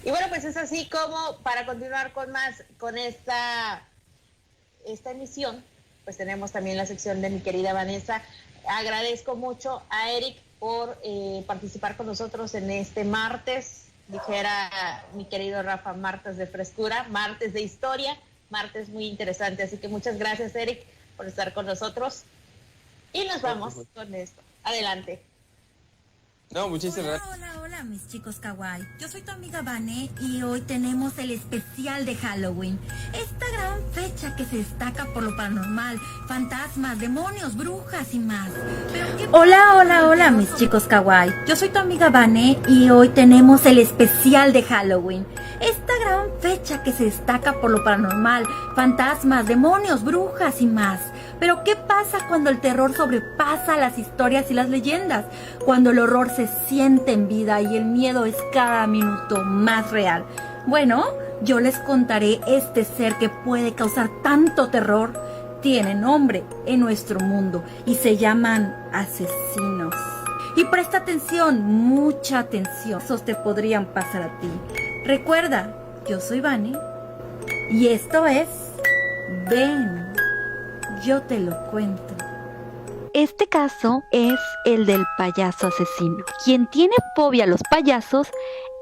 Y bueno, pues es así como para continuar con esta emisión, pues tenemos también la sección de mi querida Vanessa. Agradezco mucho a Eric por participar con nosotros en este martes, dijera mi querido Rafa, martes de frescura, martes de historia, martes muy interesante. Así que muchas gracias, Eric, por estar con nosotros. Y nos vamos con esto. Adelante. No, muchísimas gracias. Hola, mis chicos kawaii. Yo soy tu amiga Vane y hoy tenemos el especial de Halloween. Esta gran fecha que se destaca por lo paranormal, fantasmas, demonios, brujas y más. Hola, mis chicos kawaii. Yo soy tu amiga Vane y hoy tenemos el especial de Halloween. Esta gran fecha que se destaca por lo paranormal, fantasmas, demonios, brujas y más. Pero ¿qué pasa cuando el terror sobrepasa las historias y las leyendas? Cuando el horror se siente en vida y el miedo es cada minuto más real. Bueno, yo les contaré este ser que puede causar tanto terror. Tiene nombre en nuestro mundo y se llaman asesinos. Y presta atención, mucha atención. Esos te podrían pasar a ti. Recuerda, yo soy Vane y esto es Ven. Yo te lo cuento. Este caso es el del payaso asesino. Quien tiene fobia a los payasos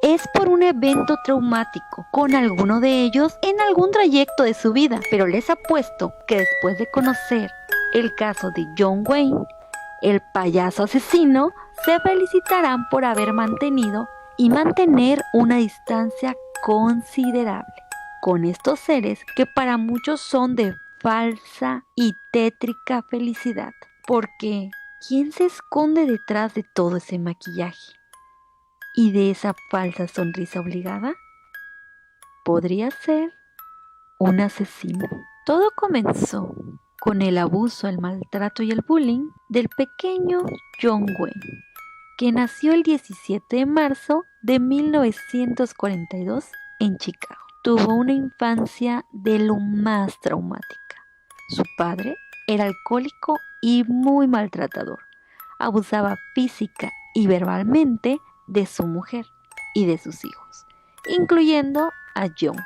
es por un evento traumático con alguno de ellos en algún trayecto de su vida. Pero les apuesto que después de conocer el caso de John Wayne, el payaso asesino, se felicitarán por haber mantenido y mantener una distancia considerable con estos seres que para muchos son de falsa y tétrica felicidad. Porque ¿quién se esconde detrás de todo ese maquillaje y de esa falsa sonrisa obligada? Podría ser un asesino. Todo comenzó con el abuso, el maltrato y el bullying del pequeño John Wayne, que nació el 17 de marzo de 1942 en Chicago. Tuvo una infancia de lo más traumática. Su padre era alcohólico y muy maltratador. Abusaba física y verbalmente de su mujer y de sus hijos, incluyendo a John,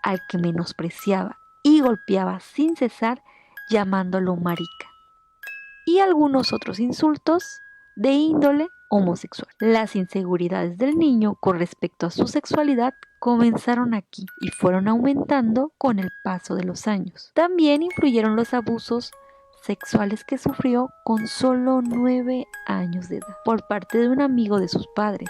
al que menospreciaba y golpeaba sin cesar llamándolo marica, y algunos otros insultos de índole homosexual. Las inseguridades del niño con respecto a su sexualidad comenzaron aquí y fueron aumentando con el paso de los años. También influyeron los abusos sexuales que sufrió con solo 9 años de edad por parte de un amigo de sus padres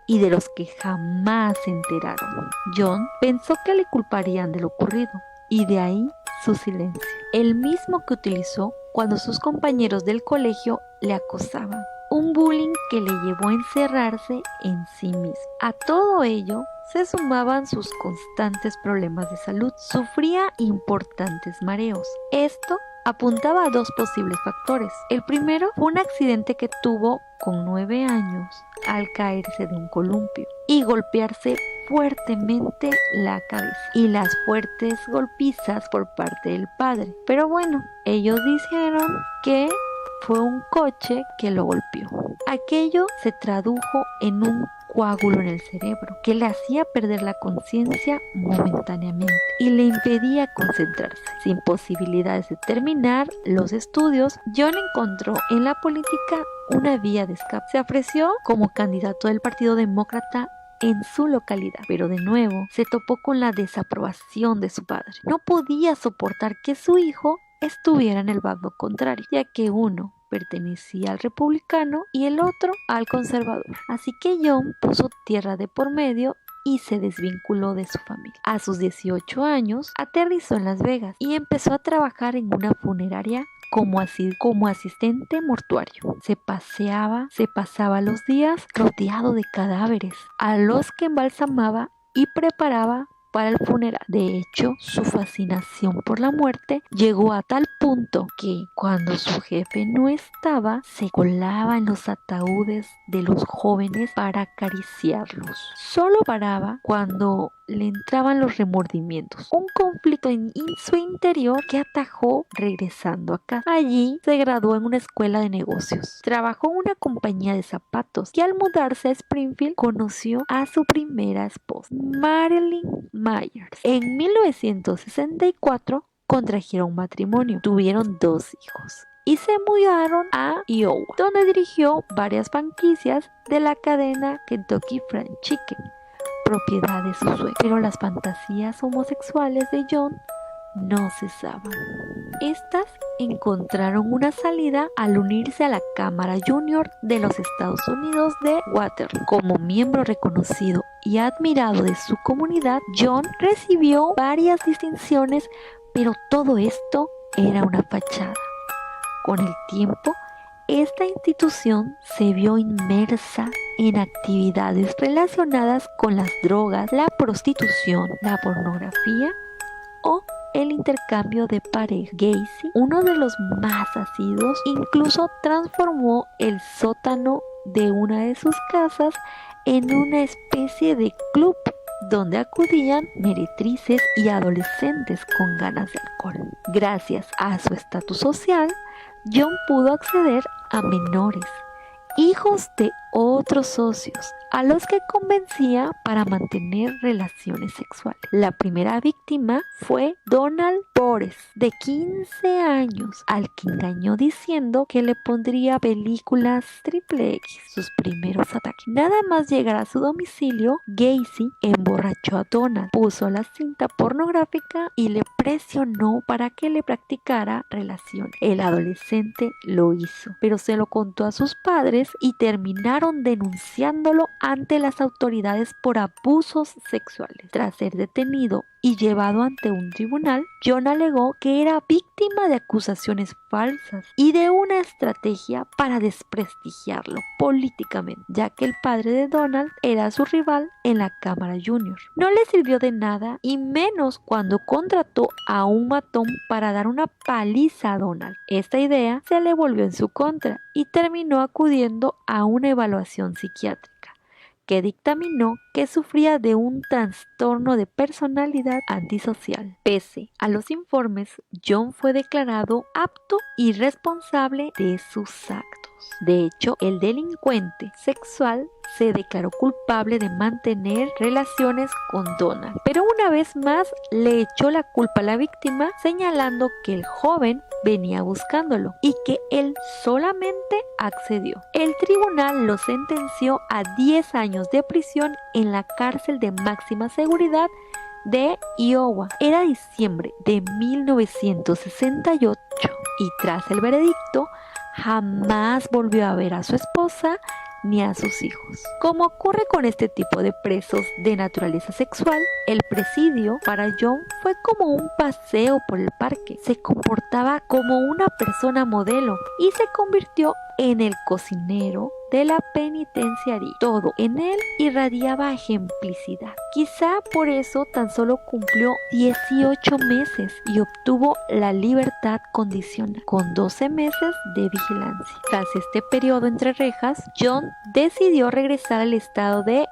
y de los que jamás se enteraron. John pensó que le culparían de lo ocurrido y de ahí su silencio, el mismo que utilizó cuando sus compañeros del colegio le acosaban. Un bullying que le llevó a encerrarse en sí mismo. A todo ello se sumaban sus constantes problemas de salud. Sufría importantes mareos. Esto apuntaba a dos posibles factores. El primero fue un accidente que tuvo con 9 años al caerse de un columpio y golpearse fuertemente la cabeza y las fuertes golpizas por parte del padre. Pero bueno, ellos dijeron que fue un coche que lo golpeó. Aquello se tradujo en un coágulo en el cerebro que le hacía perder la conciencia momentáneamente y le impedía concentrarse. Sin posibilidades de terminar los estudios, John encontró en la política una vía de escape. Se ofreció como candidato del Partido Demócrata en su localidad, pero de nuevo se topó con la desaprobación de su padre. No podía soportar que su hijo estuviera en el bando contrario, ya que uno pertenecía al republicano y el otro al conservador. Así que John puso tierra de por medio y se desvinculó de su familia. A sus 18 años, aterrizó en Las Vegas y empezó a trabajar en una funeraria como asistente mortuario. Se pasaba los días rodeado de cadáveres, a los que embalsamaba y preparaba para el funeral. De hecho, su fascinación por la muerte llegó a tal punto que cuando su jefe no estaba, se colaba en los ataúdes de los jóvenes para acariciarlos. Solo paraba cuando le entraban los remordimientos, un conflicto en su interior que atajó regresando a casa. Allí se graduó en una escuela de negocios. Trabajó en una compañía de zapatos y al mudarse a Springfield conoció a su primera esposa, Marilyn Myers. En 1964 contrajeron matrimonio, tuvieron 2 hijos y se mudaron a Iowa, donde dirigió varias franquicias de la cadena Kentucky Fried Chicken, propiedad de su suegro. Pero las fantasías homosexuales de John no cesaban. Estas encontraron una salida al unirse a la Cámara Junior de los Estados Unidos de Waterloo. Como miembro reconocido y admirado de su comunidad, John recibió varias distinciones, pero todo esto era una fachada. Con el tiempo, esta institución se vio inmersa en actividades relacionadas con las drogas, la prostitución, la pornografía o el intercambio de pareja. Gacy, uno de los más asiduos, incluso transformó el sótano de una de sus casas en una especie de club donde acudían meretrices y adolescentes con ganas de alcohol. Gracias a su estatus social, John pudo acceder a menores, hijos de otros socios, a los que convencía para mantener relaciones sexuales. La primera víctima fue Donald Bores, de 15 años, al que engañó diciendo que le pondría películas XXX. Sus primeros ataques. Nada más llegar a su domicilio, Gacy emborrachó a Donald, puso la cinta pornográfica y le presionó para que le practicara relaciones. El adolescente lo hizo, pero se lo contó a sus padres y terminaron denunciándolo ante las autoridades por abusos sexuales. Tras ser detenido y llevado ante un tribunal, John alegó que era víctima de acusaciones falsas y de una estrategia para desprestigiarlo políticamente, ya que el padre de Donald era su rival en la Cámara Junior. No le sirvió de nada, y menos cuando contrató a un matón para dar una paliza a Donald. Esta idea se le volvió en su contra y terminó acudiendo a una evaluación psiquiátrica, que dictaminó que sufría de un trastorno de personalidad antisocial. Pese a los informes, John fue declarado apto y responsable de sus actos. De hecho, el delincuente sexual se declaró culpable de mantener relaciones con Donald, pero una vez más le echó la culpa a la víctima, señalando que el joven venía buscándolo y que él solamente accedió. El tribunal lo sentenció a 10 años de prisión en la cárcel de máxima seguridad de Iowa. Era diciembre de 1968 y tras el veredicto jamás volvió a ver a su esposa ni a sus hijos. Como ocurre con este tipo de presos de naturaleza sexual, el presidio para John fue como un paseo por el parque. Se comportaba como una persona modelo y se convirtió en el cocinero de la penitenciaría. Todo en él irradiaba ejemplicidad. Quizá por eso tan solo cumplió 18 meses y obtuvo la libertad condicional, con 12 meses de vigilancia. Tras este periodo entre rejas, John decidió regresar al estado de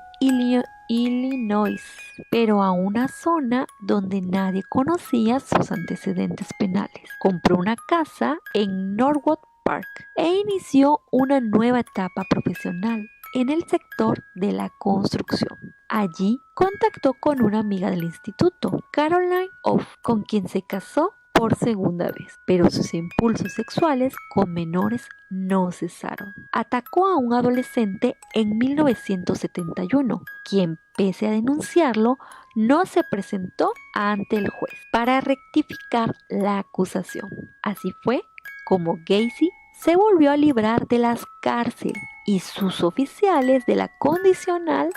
Illinois, pero a una zona donde nadie conocía sus antecedentes penales. Compró una casa en Norwood Park e inició una nueva etapa profesional en el sector de la construcción. Allí contactó con una amiga del instituto, Caroline Off, con quien se casó por segunda vez, pero sus impulsos sexuales con menores no cesaron. Atacó a un adolescente en 1971, quien, pese a denunciarlo, no se presentó ante el juez para rectificar la acusación. Así fue como Gacy se volvió a librar de las cárceles y sus oficiales de la condicional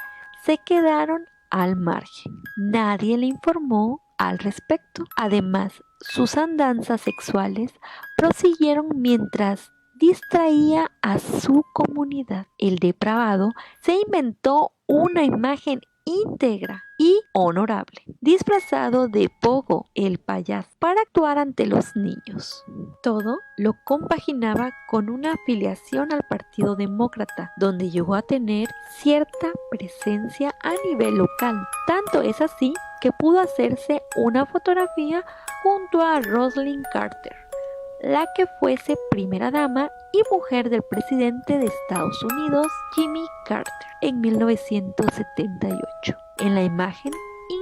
se quedaron al margen. Nadie le informó al respecto. Además, sus andanzas sexuales prosiguieron mientras distraía a su comunidad. El depravado se inventó una imagen íntegra y honorable, disfrazado de Pogo, el payaso, para actuar ante los niños. Todo lo compaginaba con una afiliación al Partido Demócrata, donde llegó a tener cierta presencia a nivel local. Tanto es así que pudo hacerse una fotografía junto a Rosalynn Carter, la que fuese primera dama y mujer del presidente de Estados Unidos, Jimmy Carter, en 1978. En la imagen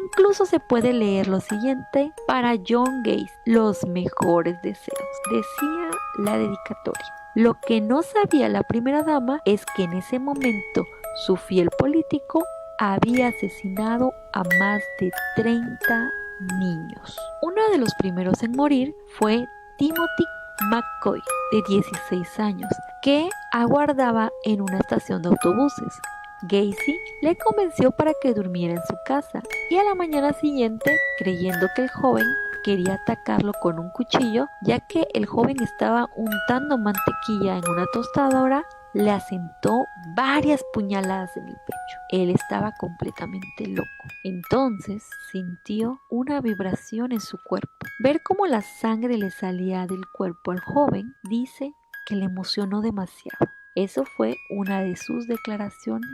incluso se puede leer lo siguiente: para John Gacy, los mejores deseos, decía la dedicatoria. Lo que no sabía la primera dama es que en ese momento su fiel político había asesinado a más de 30 niños. Uno de los primeros en morir fue Timothy McCoy, de 16 años, que aguardaba en una estación de autobuses. Gacy le convenció para que durmiera en su casa y a la mañana siguiente, creyendo que el joven quería atacarlo con un cuchillo, ya que el joven estaba untando mantequilla en una tostadora, le asentó varias puñaladas en el pecho. Él estaba completamente loco. Entonces sintió una vibración en su cuerpo. Ver cómo la sangre le salía del cuerpo al joven dice que le emocionó demasiado. Eso fue una de sus declaraciones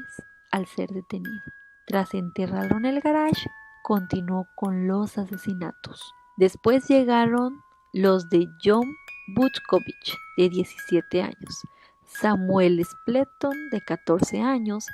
al ser detenido. Tras enterrarlo en el garage, continuó con los asesinatos. Después llegaron los de John Butkovich, de 17 años, Samuel Spleton, de 14 años,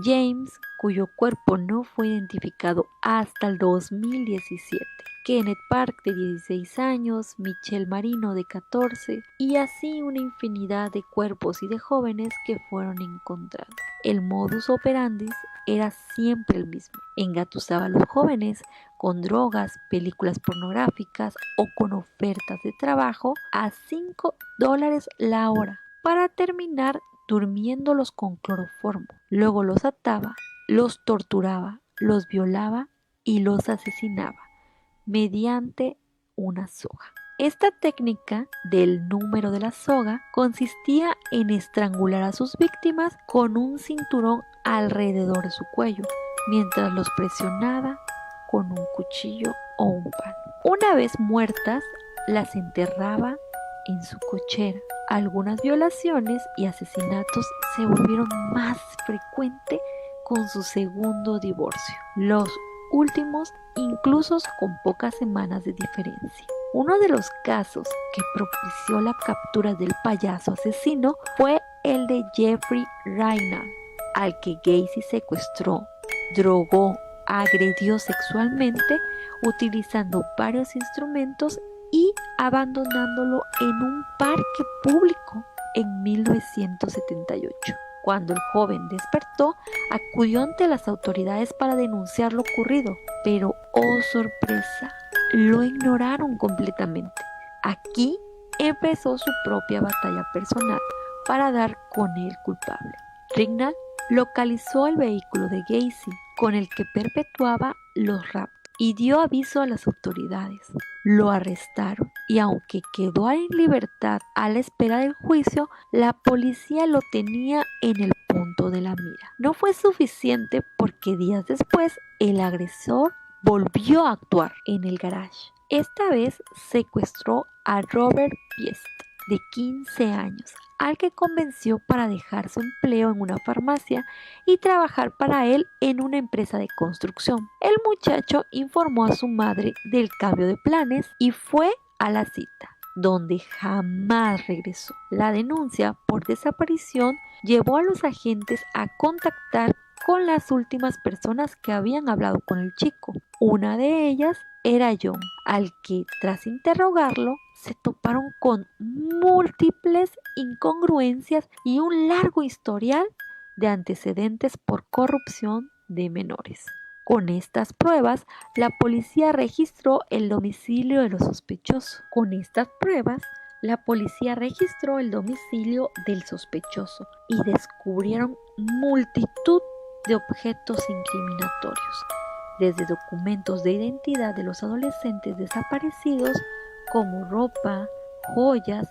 James, cuyo cuerpo no fue identificado hasta el 2017, Kenneth Park, de 16 años, Michelle Marino, de 14, y así una infinidad de cuerpos y de jóvenes que fueron encontrados. El modus operandi era siempre el mismo: engatusaba a los jóvenes con drogas, películas pornográficas o con ofertas de trabajo a $5 la hora, para terminar durmiéndolos con cloroformo. Luego los ataba, los torturaba, los violaba y los asesinaba mediante una soga. Esta técnica del número de la soga consistía en estrangular a sus víctimas con un cinturón alrededor de su cuello, mientras los presionaba con un cuchillo o un palo. Una vez muertas, las enterraba en su cochera. Algunas violaciones y asesinatos se volvieron más frecuentes con su segundo divorcio. Los últimos incluso con pocas semanas de diferencia. Uno de los casos que propició la captura del payaso asesino fue el de Jeffrey Raynal, al que Gacy secuestró, drogó, agredió sexualmente utilizando varios instrumentos y abandonándolo en un parque público en 1978. Cuando el joven despertó, acudió ante las autoridades para denunciar lo ocurrido, pero ¡oh sorpresa!, lo ignoraron completamente. Aquí empezó su propia batalla personal para dar con el culpable. Raynal localizó el vehículo de Gacy con el que perpetuaba los raptos y dio aviso a las autoridades. Lo arrestaron y aunque quedó en libertad a la espera del juicio, la policía lo tenía en el punto de la mira. No fue suficiente porque días después el agresor volvió a actuar en el garage. Esta vez secuestró a Robert Piest, de 15 años, al que convenció para dejar su empleo en una farmacia y trabajar para él en una empresa de construcción. El muchacho informó a su madre del cambio de planes y fue a la cita, donde jamás regresó. La denuncia por desaparición llevó a los agentes a contactar con las últimas personas que habían hablado con el chico. Una de ellas era John, al que tras interrogarlo se toparon con múltiples incongruencias y un largo historial de antecedentes por corrupción de menores. Con estas pruebas, la policía registró el domicilio de los sospechosos. y descubrieron multitud de objetos incriminatorios, desde documentos de identidad de los adolescentes desaparecidos como ropa, joyas,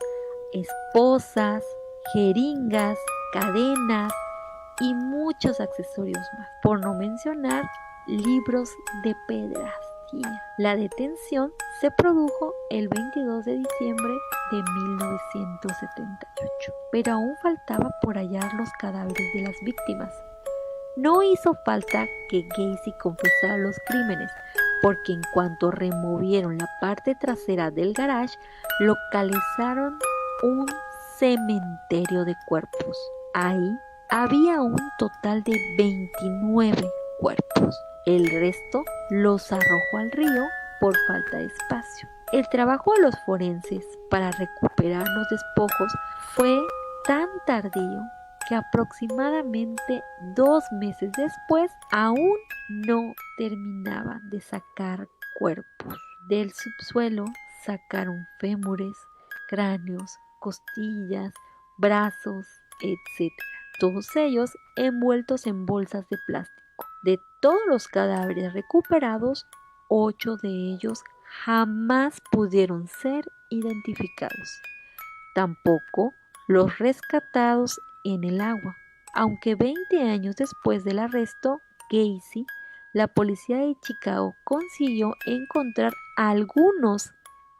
esposas, jeringas, cadenas y muchos accesorios más, por no mencionar libros de pederastia. La detención se produjo el 22 de diciembre de 1978, pero aún faltaba por hallar los cadáveres de las víctimas. No hizo falta que Gacy confesara los crímenes, porque en cuanto removieron la parte trasera del garage, localizaron un cementerio de cuerpos. Ahí había un total de 29 cuerpos. El resto los arrojó al río por falta de espacio. El trabajo de los forenses para recuperar los despojos fue tan tardío que aproximadamente 2 meses después aún no terminaban de sacar cuerpos. Del subsuelo sacaron fémures, cráneos, costillas, brazos, etc. Todos ellos envueltos en bolsas de plástico. De todos los cadáveres recuperados, 8 de ellos jamás pudieron ser identificados. Tampoco los rescatados en el agua. Aunque 20 años después del arresto, Gacy, la policía de Chicago consiguió encontrar a algunos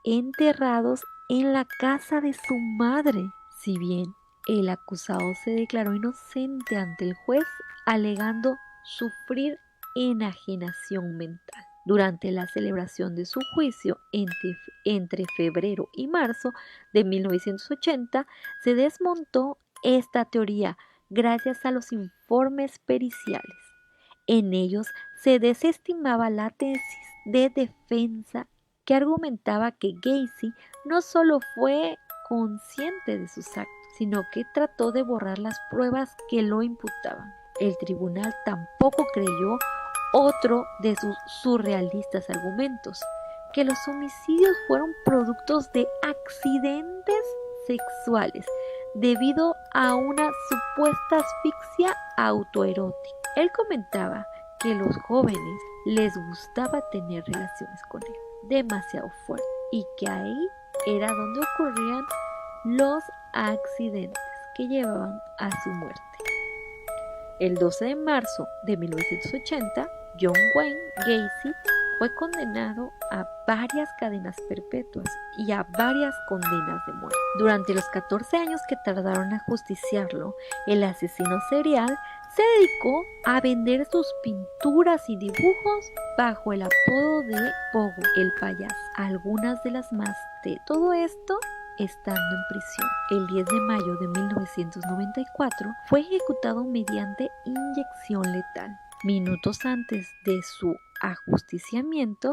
enterrados en la casa de su madre. Si bien el acusado se declaró inocente ante el juez, alegando sufrir enajenación mental. Durante la celebración de su juicio entre febrero y marzo de 1980, se desmontó esta teoría gracias a los informes periciales. En ellos se desestimaba la tesis de defensa que argumentaba que Gacy no solo fue consciente de sus actos, sino que trató de borrar las pruebas que lo imputaban. El tribunal tampoco creyó otro de sus surrealistas argumentos, que los homicidios fueron productos de accidentes sexuales debido a una supuesta asfixia autoerótica. Él comentaba que los jóvenes les gustaba tener relaciones con él demasiado fuerte y que ahí era donde ocurrían los accidentes que llevaban a su muerte. El 12 de marzo de 1980, John Wayne Gacy fue condenado a varias cadenas perpetuas y a varias condenas de muerte. Durante los 14 años que tardaron en ajusticiarlo, el asesino serial se dedicó a vender sus pinturas y dibujos bajo el apodo de Pogo, el payaso. Algunas de las más de todo esto estando en prisión. El 10 de mayo de 1994 fue ejecutado mediante inyección letal. Minutos antes de su ajusticiamiento,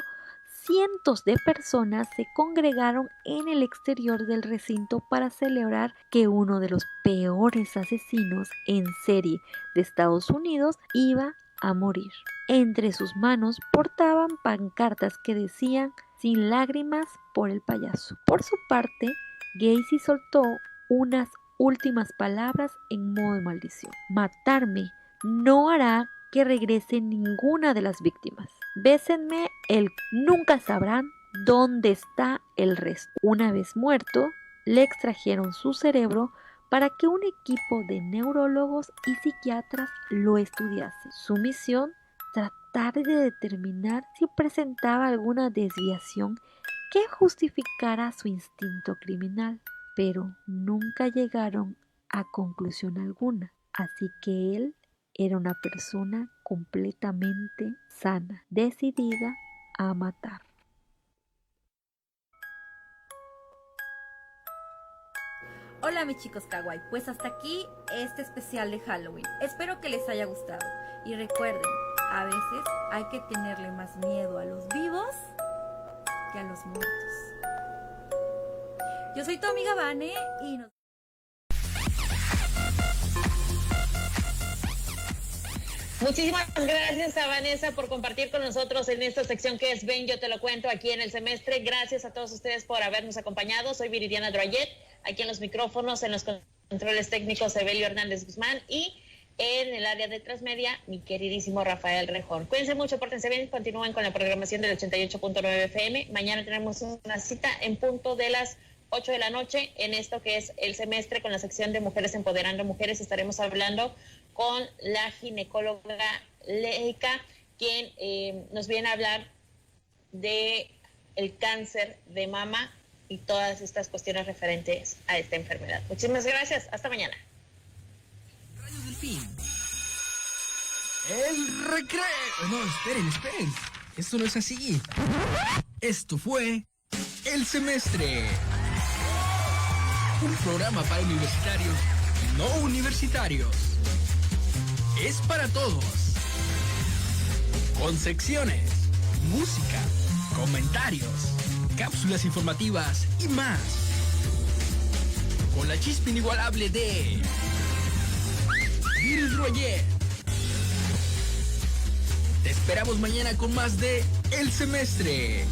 cientos de personas se congregaron en el exterior del recinto para celebrar que uno de los peores asesinos en serie de Estados Unidos iba a morir. Entre sus manos portaban pancartas que decían "Sin lágrimas por el payaso". Por su parte, Gacy soltó unas últimas palabras en modo de maldición. "Matarme no hará que regrese ninguna de las víctimas. Bésenme nunca sabrán dónde está el resto". Una vez muerto, le extrajeron su cerebro para que un equipo de neurólogos y psiquiatras lo estudiase. Su misión, tratar de determinar si presentaba alguna desviación que justificara su instinto criminal, pero nunca llegaron a conclusión alguna, así que él era una persona completamente sana, decidida a matar. Hola mis chicos kawaii, pues hasta aquí este especial de Halloween. Espero que les haya gustado y recuerden, a veces hay que tenerle más miedo a los vivos que a los muertos. Yo soy tu amiga Vane y nos... Muchísimas gracias a Vanessa por compartir con nosotros en esta sección que es Ven, yo te lo cuento aquí en el semestre. Gracias a todos ustedes por habernos acompañado. Soy Viridiana Droyet, aquí en los micrófonos, en los controles técnicos Evelio Hernández Guzmán y En el área de Transmedia, mi queridísimo Rafael Rejón. Cuídense mucho, pórtense bien, continúen con la programación del 88.9 FM. Mañana tenemos una cita en punto de las 8 de la noche en esto que es el semestre con la sección de Mujeres Empoderando Mujeres. Estaremos hablando con la ginecóloga Leica, quien nos viene a hablar de el cáncer de mama y todas estas cuestiones referentes a esta enfermedad. Muchísimas gracias, hasta mañana. Radio del Fin. El recreo. No, esperen. Esto no es así. Esto fue El Semestre. Un programa para universitarios y no universitarios. Es para todos. Con secciones, música, comentarios, cápsulas informativas y más. Con la chispa inigualable de Iris Royer. Te esperamos mañana con más de El Semestre.